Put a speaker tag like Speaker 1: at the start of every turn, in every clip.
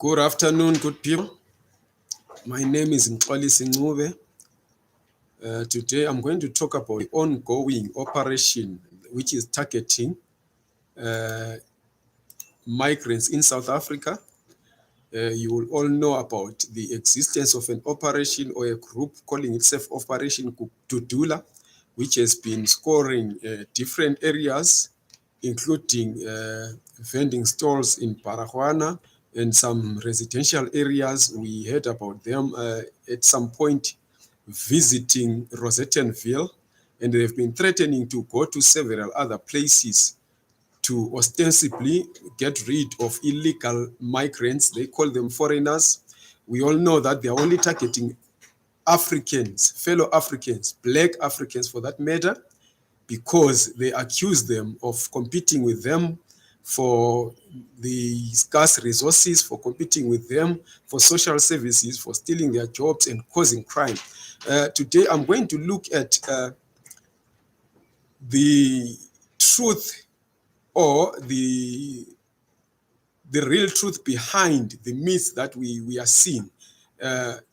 Speaker 1: Good afternoon, good people. My name is Mxolisi Ncube. Today I'm going to talk about the ongoing operation which is targeting uh, migrants in South Africa. You will all know about the existence of an operation or a group calling itself Operation Dudula, which has been scoring different areas, including vending stalls in Baragwana and some residential areas. We heard about them at some point visiting Rosettenville, and they've been threatening to go to several other places to ostensibly get rid of illegal migrants. They call them foreigners. We all know that they are only targeting Africans, fellow Africans, black Africans for that matter, because they accuse them of competing with them for the scarce resources, for competing with them for social services, for stealing their jobs and causing crime. Today, I'm going to look at the truth or the real truth behind the myths that we are seeing,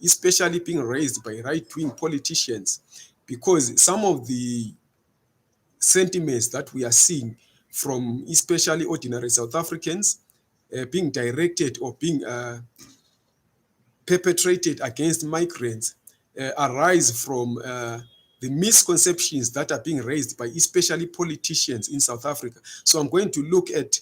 Speaker 1: especially being raised by right-wing politicians, because some of the sentiments that we are seeing from especially ordinary South Africans being directed or being perpetrated against migrants arise from the misconceptions that are being raised by especially politicians in South Africa. So I'm going to look at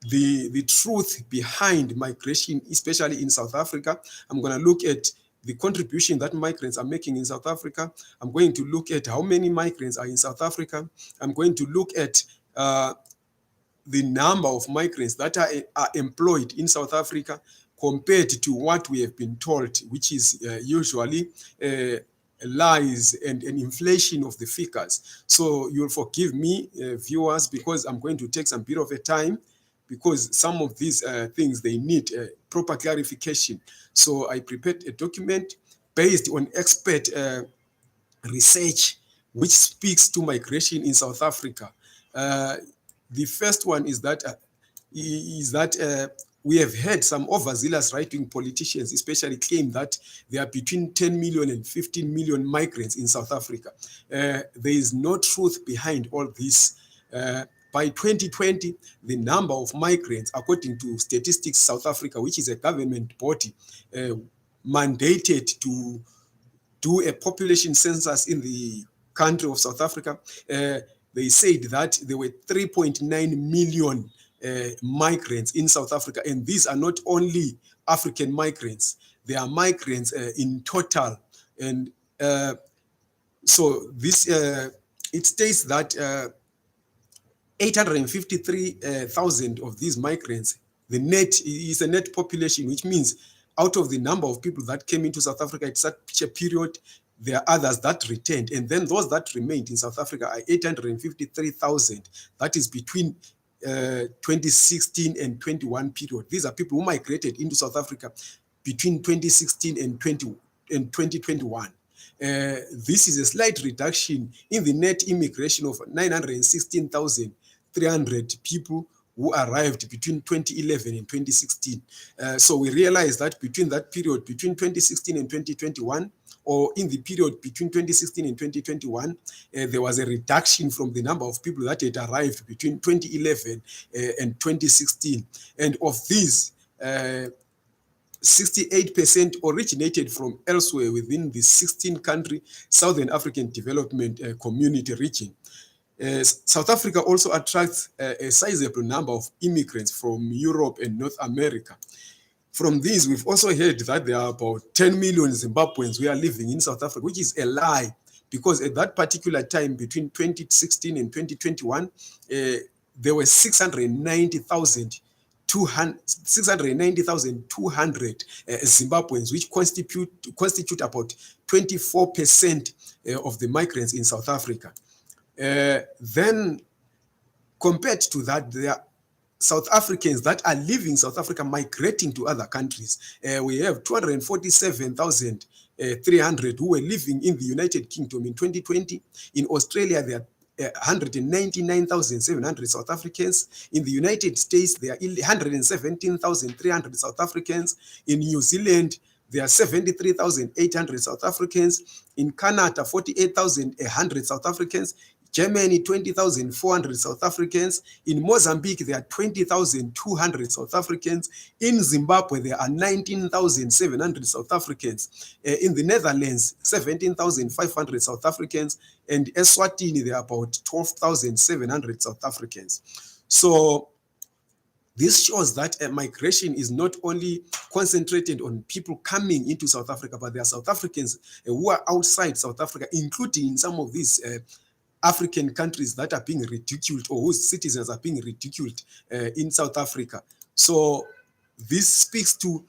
Speaker 1: the truth behind migration, especially in South Africa. I'm going to look at the contribution that migrants are making in South Africa. I'm going to look at how many migrants are in South Africa. I'm going to look at the number of migrants that are employed in South Africa compared to what we have been told, which is usually lies and an inflation of the figures. So you'll forgive me, viewers, because I'm going to take some bit of a time, because some of these things, they need proper clarification. So I prepared a document based on expert research which speaks to migration in South Africa. The first one is that we have heard some overzealous right-wing politicians especially claim that there are between 10 million and 15 million migrants in South Africa. There is no truth behind all this. By 2020, the number of migrants, according to Statistics South Africa, which is a government body mandated to do a population census in the country of South Africa, they said that there were 3.9 million migrants in South Africa. And these are not only African migrants, they are migrants in total. And so this, it states that 853,000 of these migrants, the net is a net population, which means out of the number of people that came into South Africa at such a period, there are others that returned. And then those that remained in South Africa are 853,000. That is between 2016 and 21 period. These are people who migrated into South Africa between 2016 and 2021. This is a slight reduction in the net immigration of 916,300 people who arrived between 2011 and 2016. So we realize that between that period, between 2016 and 2021, or in the period between 2016 and 2021, there was a reduction from the number of people that had arrived between 2011 and 2016. And of these, 68% originated from elsewhere within the 16-country Southern African Development Community region. South Africa also attracts a sizable number of immigrants from Europe and North America. From these, we've also heard that there are about 10 million Zimbabweans who are living in South Africa, which is a lie, because at that particular time, between 2016 and 2021, there were 690,200 Zimbabweans, which constitute about 24% of the migrants in South Africa. Then, compared to that, there are South Africans that are leaving South Africa migrating to other countries. We have 247,300 who were living in the United Kingdom in 2020. In Australia, there are 199,700 South Africans. In the United States, there are 117,300 South Africans. In New Zealand, there are 73,800 South Africans. In Canada, 48,100 South Africans. Germany, 20,400 South Africans. In Mozambique, there are 20,200 South Africans. In Zimbabwe, there are 19,700 South Africans. In the Netherlands, 17,500 South Africans. And Eswatini, there are about 12,700 South Africans. So this shows that migration is not only concentrated on people coming into South Africa, but there are South Africans who are outside South Africa, including in some of these African countries that are being ridiculed, or whose citizens are being ridiculed in South Africa. So this speaks to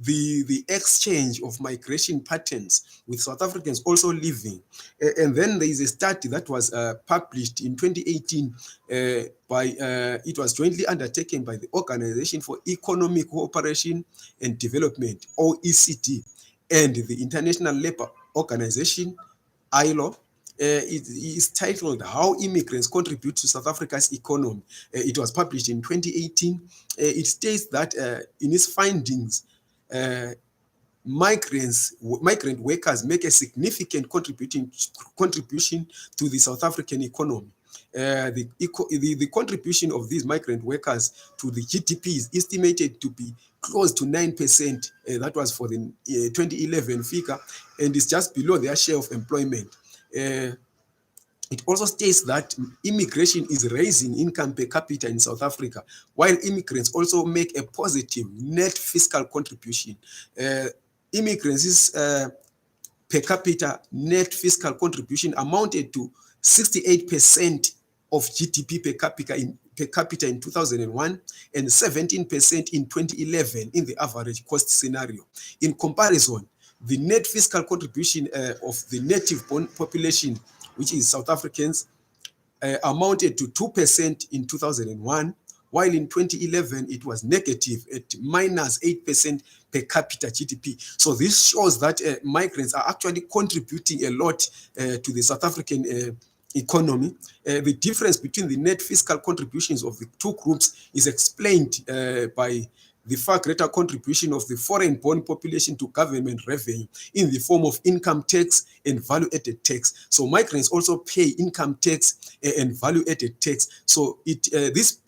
Speaker 1: the exchange of migration patterns with South Africans also living. And then there is a study that was published in 2018 it was jointly undertaken by the Organization for Economic Cooperation and Development, OECD, and the International Labour Organization, ILO. It is titled How Immigrants Contribute to South Africa's Economy. It was published in 2018. It states that in its findings, migrant workers make a significant contribution to the South African economy. The contribution of these migrant workers to the GDP is estimated to be close to 9%. That was for the 2011 figure, and is just below their share of employment. It also states that immigration is raising income per capita in South Africa, while immigrants also make a positive net fiscal contribution. Immigrants' per capita net fiscal contribution amounted to 68% of GDP per capita in 2001 and 17% in 2011 in the average cost scenario. In comparison, the net fiscal contribution of the native population, which is South Africans, amounted to 2% in 2001, while in 2011 it was negative at minus 8% per capita GDP. So this shows that migrants are actually contributing a lot to the South African economy. The difference between the net fiscal contributions of the two groups is explained by the far greater contribution of the foreign-born population to government revenue in the form of income tax and value-added tax. So migrants also pay income tax and value-added tax. So this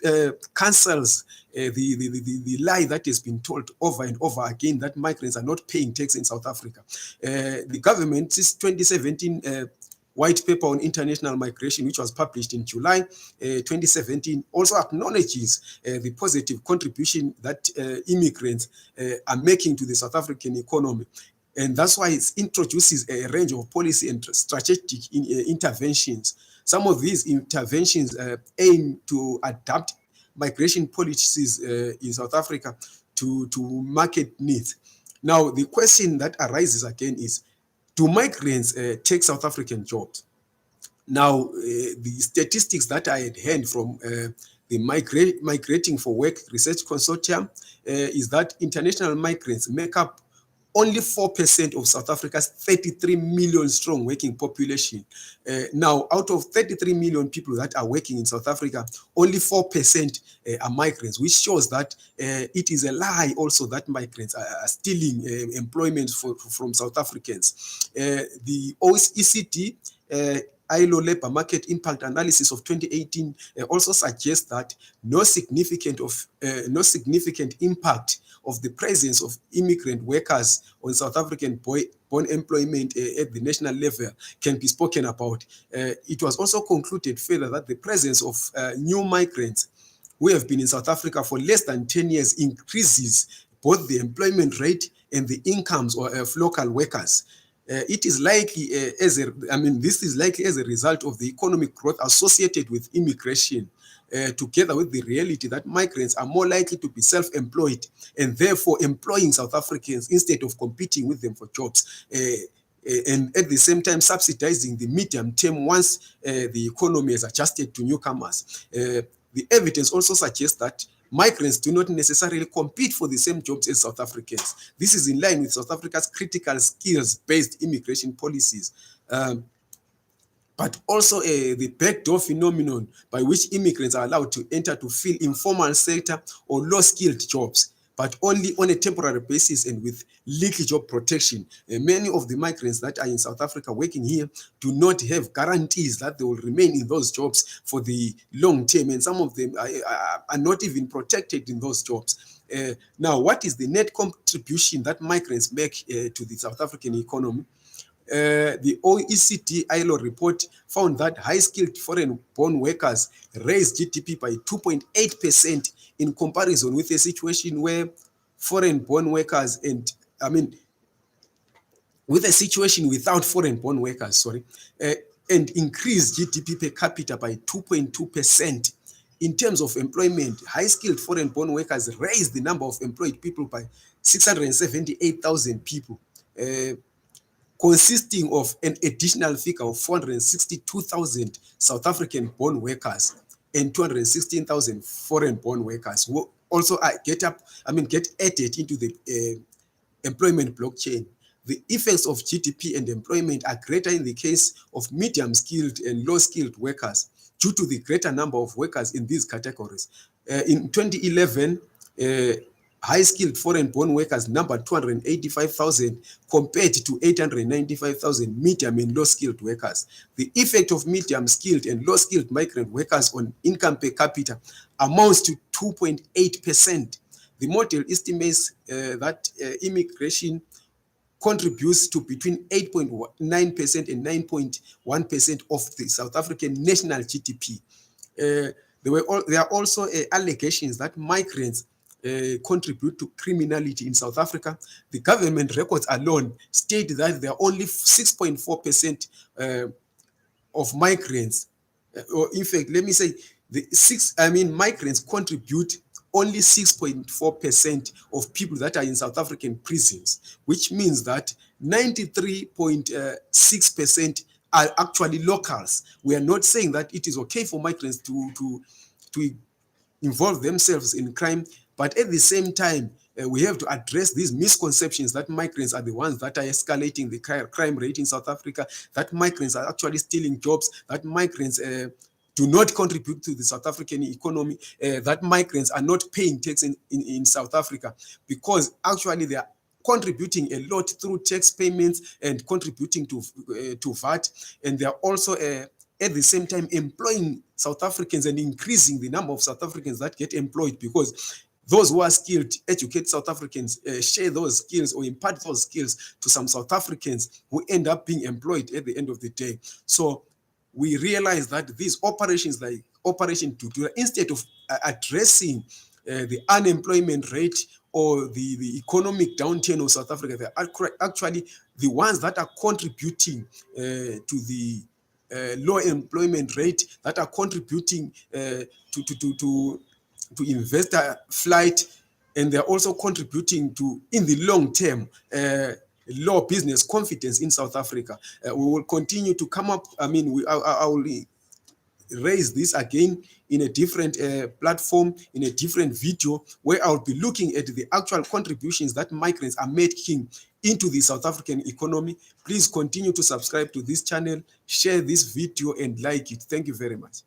Speaker 1: cancels the lie that has been told over and over again that migrants are not paying tax in South Africa. The government's 2017 white paper on international migration, which was published in July 2017, also acknowledges the positive contribution that immigrants are making to the South African economy. And that's why it introduces a range of policy and strategic interventions. Some of these interventions aim to adapt migration policies in South Africa to market needs. Now, the question that arises again is, do migrants take South African jobs? Now, the statistics that I had hand from the Migrating for Work Research Consortium is that international migrants make up only 4% of South Africa's 33 million strong working population. Now, out of 33 million people that are working in South Africa, only 4% are migrants, which shows that it is a lie also that migrants are stealing employment from South Africans. The OECD ILO labor market impact analysis of 2018 also suggests that no significant impact of the presence of immigrant workers on South African born employment at the national level can be spoken about. It was also concluded further that the presence of new migrants who have been in South Africa for less than 10 years increases both the employment rate and the incomes of local workers. It is likely this is likely as a result of the economic growth associated with immigration, together with the reality that migrants are more likely to be self-employed and therefore employing South Africans instead of competing with them for jobs. And at the same time subsidizing the medium term once the economy has adjusted to newcomers. The evidence also suggests that migrants do not necessarily compete for the same jobs as South Africans. This is in line with South Africa's critical skills-based immigration policies. but also the backdoor phenomenon by which immigrants are allowed to enter to fill informal sector or low-skilled jobs, but only on a temporary basis and with little job protection. Many of the migrants that are in South Africa working here do not have guarantees that they will remain in those jobs for the long term, and some of them are not even protected in those jobs. Now, what is the net contribution that migrants make to the South African economy? The OECD ILO report found that high-skilled foreign-born workers raised GDP by 2.8% in comparison with a situation where foreign-born workers with a situation without foreign-born workers, and increased GDP per capita by 2.2%. In terms of employment, high-skilled foreign-born workers raised the number of employed people by 678,000 people. Consisting of an additional figure of 462,000 South African-born workers and 216,000 foreign-born workers who also get added into the employment blockchain. The effects of GDP and employment are greater in the case of medium-skilled and low-skilled workers due to the greater number of workers in these categories. In 2011, high-skilled foreign-born workers numbered 285,000 compared to 895,000 medium and low-skilled workers. The effect of medium-skilled and low-skilled migrant workers on income per capita amounts to 2.8%. The model estimates that immigration contributes to between 8.9% and 9.1% of the South African national GDP. There are also allegations that migrants contribute to criminality in South Africa. The government records alone state that there are only 6.4% of migrants, or in fact, let me say, migrants contribute only 6.4% of people that are in South African prisons, which means that 93.6% are actually locals. We are not saying that it is okay for migrants to involve themselves in crime, but at the same time, we have to address these misconceptions that migrants are the ones that are escalating the crime rate in South Africa, that migrants are actually stealing jobs, that migrants do not contribute to the South African economy, that migrants are not paying tax in South Africa, because actually they are contributing a lot through tax payments and contributing to VAT, and they are also at the same time employing South Africans and increasing the number of South Africans that get employed, because those who are skilled, educate South Africans, share those skills or impart those skills to some South Africans who end up being employed at the end of the day. So we realize that these operations like Operation Dudula, instead of addressing the unemployment rate or the economic downturn of South Africa, they are actually the ones that are contributing to the low employment rate, that are contributing to investor flight, and they're also contributing to, in the long term, low business confidence in South Africa. We will continue to come up. I will raise this again in a different platform, in a different video, where I'll be looking at the actual contributions that migrants are making into the South African economy. Please continue to subscribe to this channel, share this video, and like it. Thank you very much.